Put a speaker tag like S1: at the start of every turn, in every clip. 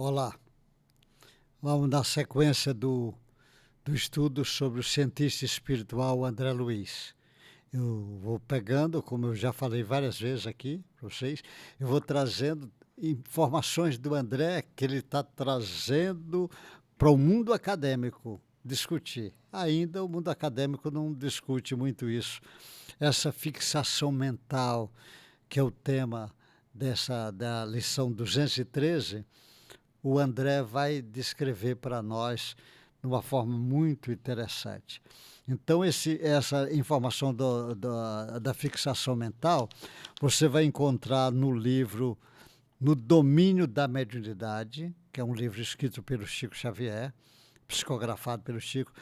S1: Olá, vamos na sequência do estudo sobre o cientista espiritual André Luiz. Eu vou pegando, como eu já falei várias vezes aqui para vocês, eu vou trazendo informações do André que ele está trazendo para o mundo acadêmico discutir. Ainda o mundo acadêmico não discute muito isso. Essa fixação mental, que é o tema da lição 213, o André vai descrever para nós de uma forma muito interessante. Então, essa informação da fixação mental, você vai encontrar no livro No Domínio da Mediunidade, que é um livro escrito pelo Chico Xavier, psicografado pelo Chico,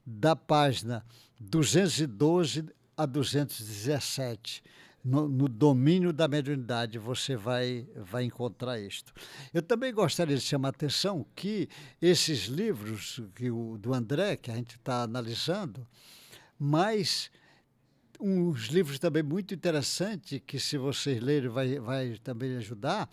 S1: da página 212 a 217. No domínio da mediunidade você vai encontrar isto. Eu também gostaria de chamar a atenção que esses livros do André, que a gente está analisando, mas uns livros também muito interessantes, que se vocês lerem vai também ajudar,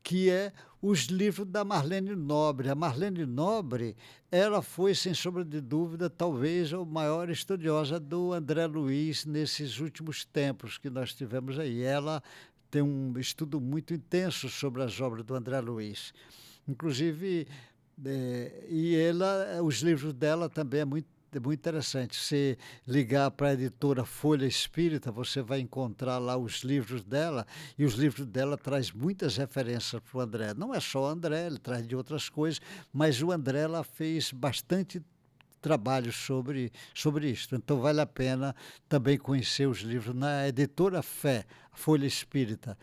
S1: que é os livros da Marlene Nobre. A Marlene Nobre, ela foi, sem sombra de dúvida, talvez a maior estudiosa do André Luiz nesses últimos tempos que nós tivemos aí. Ela tem um estudo muito intenso sobre as obras do André Luiz. Inclusive, os livros dela também é muito interessante. Se ligar para a editora Folha Espírita, você vai encontrar lá os livros dela, e os livros dela traz muitas referências para o André. Não é só o André, ele traz de outras coisas, mas o André ela fez bastante trabalho sobre isto. Então vale a pena também conhecer os livros na editora Fé, Folha Espírita.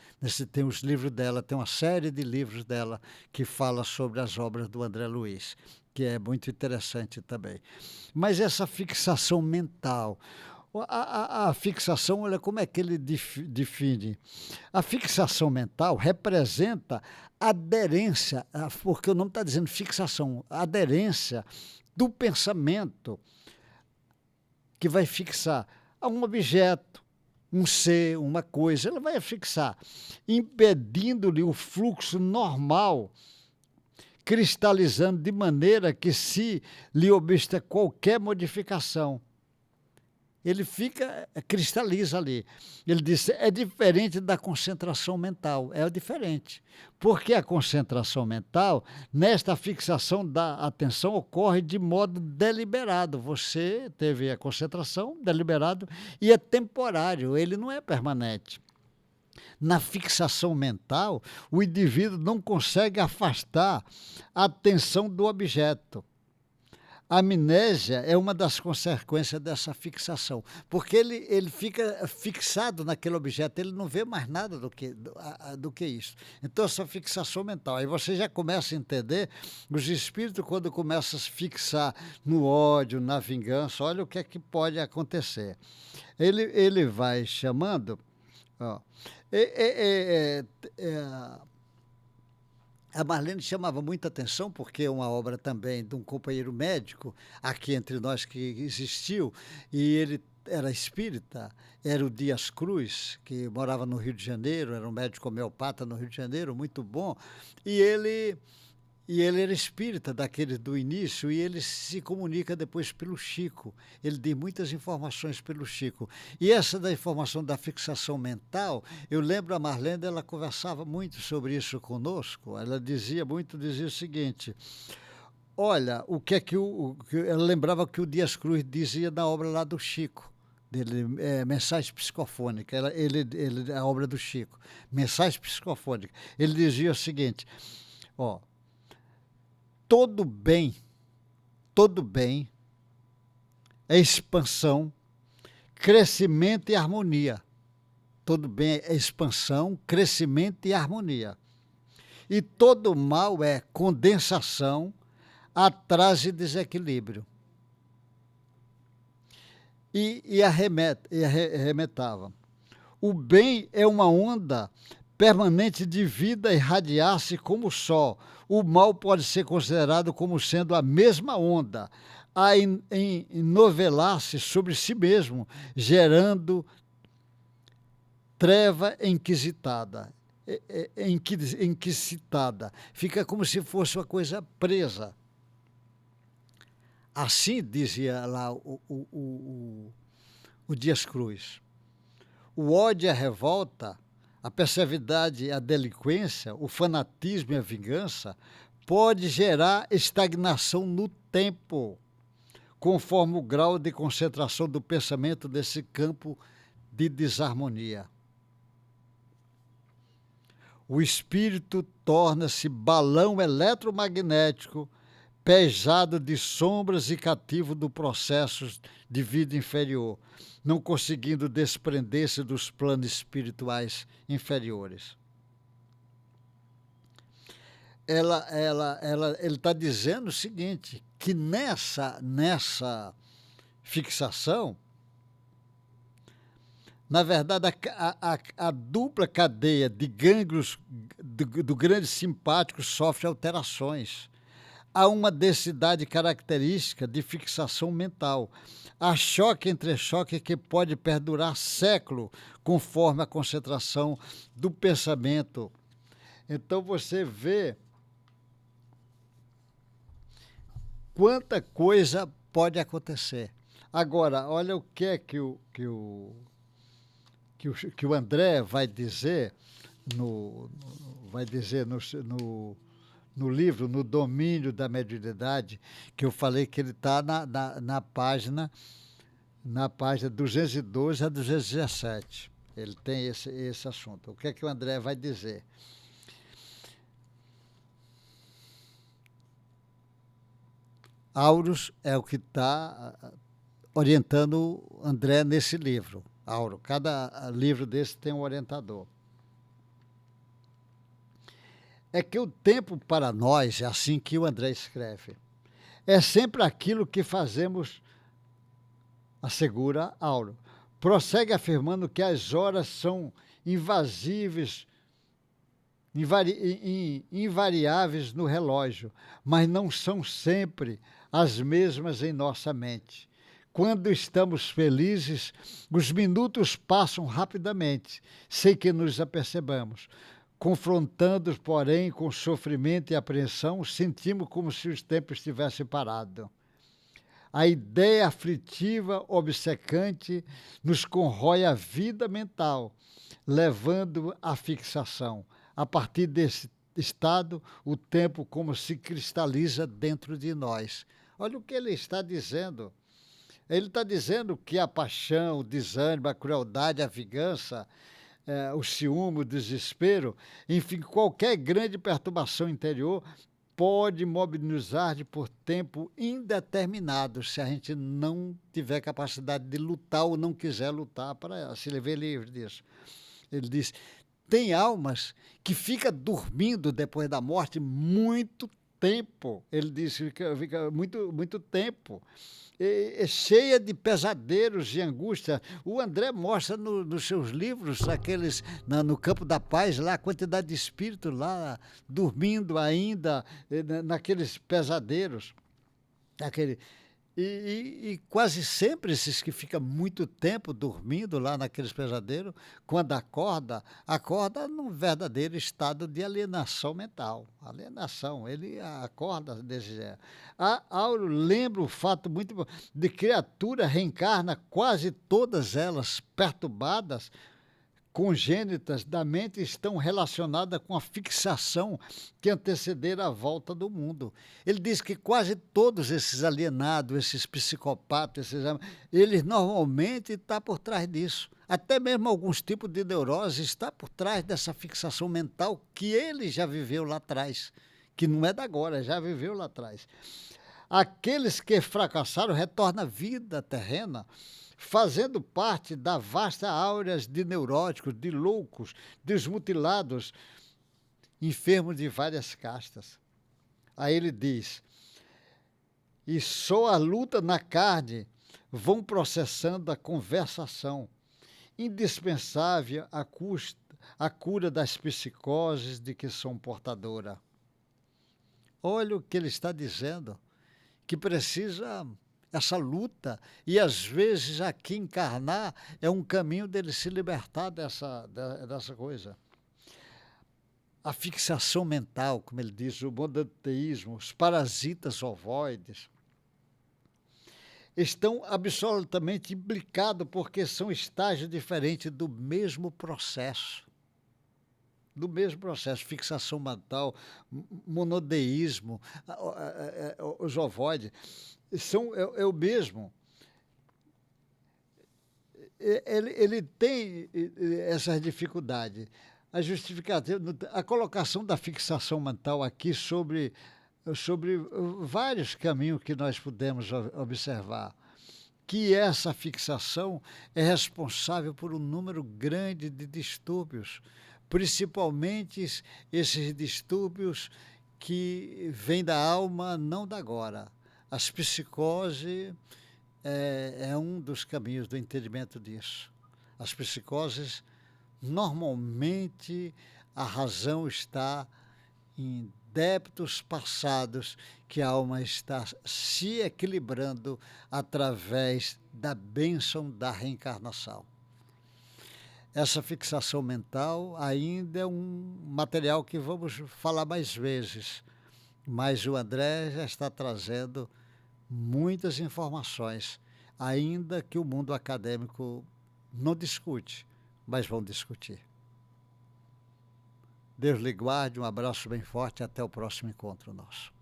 S1: Tem os livros dela, tem uma série de livros dela que fala sobre as obras do André Luiz, que é muito interessante também. Mas essa fixação mental, a fixação, olha como é que ele define. A fixação mental representa aderência, porque o nome está dizendo fixação, aderência do pensamento que vai fixar a um objeto, um ser, uma coisa, ela vai fixar, impedindo-lhe o fluxo normal, cristalizando de maneira que se lhe obsta qualquer modificação, ele cristaliza ali. Ele disse, é diferente da concentração mental, é diferente. Porque a concentração mental, nesta fixação da atenção, ocorre de modo deliberado. Você teve a concentração deliberado e é temporário, ele não é permanente. Na fixação mental, o indivíduo não consegue afastar a atenção do objeto. A amnésia é uma das consequências dessa fixação, porque ele fica fixado naquele objeto, ele não vê mais nada do que isso. Então, essa fixação mental, aí você já começa a entender, os espíritos, quando começam a se fixar no ódio, na vingança, olha o que é que pode acontecer. Ele vai chamando... Ó, a Marlene chamava muita atenção, porque é uma obra também de um companheiro médico, aqui entre nós que existiu, e ele era espírita, era o Dias Cruz, que morava no Rio de Janeiro, era um médico homeopata no Rio de Janeiro, muito bom, e ele era espírita daquele do início, e ele se comunica depois pelo Chico. Ele deu muitas informações pelo Chico. E essa da informação da fixação mental, eu lembro a Marlene, ela conversava muito sobre isso conosco. Ela dizia o seguinte, olha, o que é que ela lembrava que o Dias Cruz dizia na obra lá do Chico, dele, Mensagem Psicofônica, a obra do Chico, Mensagem Psicofônica. Ele dizia o seguinte, ó, todo bem é expansão, crescimento e harmonia. Todo bem é expansão, crescimento e harmonia. E todo mal é condensação, atraso e desequilíbrio. E arremetava. O bem é uma onda permanente de vida irradiar-se como o sol. O mal pode ser considerado como sendo a mesma onda, a enovelar-se sobre si mesmo, gerando treva inquisitada. enquisitada, fica como se fosse uma coisa presa. Assim dizia lá o Dias Cruz. O ódio e a revolta, a perseveridade e a delinquência, o fanatismo e a vingança pode gerar estagnação no tempo, conforme o grau de concentração do pensamento nesse campo de desarmonia. O espírito torna-se balão eletromagnético, pesado de sombras e cativo do processo de vida inferior, não conseguindo desprender-se dos planos espirituais inferiores. Ele está dizendo o seguinte, que nessa fixação, na verdade, a dupla cadeia de gânglios do grande simpático sofre alterações. Há uma densidade característica de fixação mental. Há choque entre choque que pode perdurar século, conforme a concentração do pensamento. Então você vê quanta coisa pode acontecer. Agora, olha o que é que o André vai dizer no livro, No Domínio da Mediunidade, que eu falei que ele está na página 212 a 217. Ele tem esse assunto. O que é que o André vai dizer? Auros é o que está orientando o André nesse livro. Auro. Cada livro desse tem um orientador. É que o tempo para nós, é assim que o André escreve, é sempre aquilo que fazemos, assegura Auro. Prossegue afirmando que as horas são invariáveis no relógio, mas não são sempre as mesmas em nossa mente. Quando estamos felizes, os minutos passam rapidamente, sem que nos apercebamos. Confrontando, porém, com sofrimento e apreensão, sentimos como se o tempo estivesse parado. A ideia aflitiva, obcecante, nos corrói a vida mental, levando à fixação. A partir desse estado, o tempo como se cristaliza dentro de nós. Olha o que ele está dizendo. Ele está dizendo que a paixão, o desânimo, a crueldade, a vingança, o ciúme, o desespero, enfim, qualquer grande perturbação interior pode mobilizar por tempo indeterminado se a gente não tiver capacidade de lutar ou não quiser lutar para se ver livre disso. Ele diz, tem almas que ficam dormindo depois da morte muito tempo. Ele diz, fica muito tempo. É cheia de pesadelos e angústia. O André mostra nos seus livros, no Campo da Paz, lá, a quantidade de espíritos lá, dormindo ainda, naqueles pesadelos. E quase sempre esses que ficam muito tempo dormindo lá naqueles pesadelos, quando acorda num verdadeiro estado de alienação mental. Alienação, ele acorda desse jeito. Auro lembra o fato muito de criatura reencarna, quase todas elas perturbadas, congênitas da mente, estão relacionadas com a fixação que antecederá a volta do mundo. Ele diz que quase todos esses alienados, esses psicopatas, eles normalmente estão por trás disso. Até mesmo alguns tipos de neurose está por trás dessa fixação mental que ele já viveu lá atrás, que não é da agora, já viveu lá atrás. Aqueles que fracassaram retornam à vida terrena, fazendo parte da vasta áurea de neuróticos, de loucos, desmutilados, enfermos de várias castas. Aí ele diz, e só a luta na carne vão processando a conversação, indispensável à cura das psicoses de que são portadora. Olha o que ele está dizendo, que precisa essa luta, e às vezes aqui encarnar é um caminho dele se libertar dessa coisa. a fixação mental, como ele diz, o monoteísmo, os parasitas ovoides, estão absolutamente implicados porque são estágios diferentes do mesmo processo. Do mesmo processo, fixação mental, monodeísmo, os ovoides, é o mesmo. Ele tem essas dificuldades. A justificativa, a colocação da fixação mental aqui sobre vários caminhos que nós podemos observar, que essa fixação é responsável por um número grande de distúrbios, principalmente esses distúrbios que vêm da alma, não da agora. As psicoses é um dos caminhos do entendimento disso. As psicoses, normalmente, a razão está em débitos passados que a alma está se equilibrando através da bênção da reencarnação. Essa fixação mental ainda é um material que vamos falar mais vezes, mas o André já está trazendo muitas informações, ainda que o mundo acadêmico não discute, mas vão discutir. Deus lhe guarde, um abraço bem forte e até o próximo encontro nosso.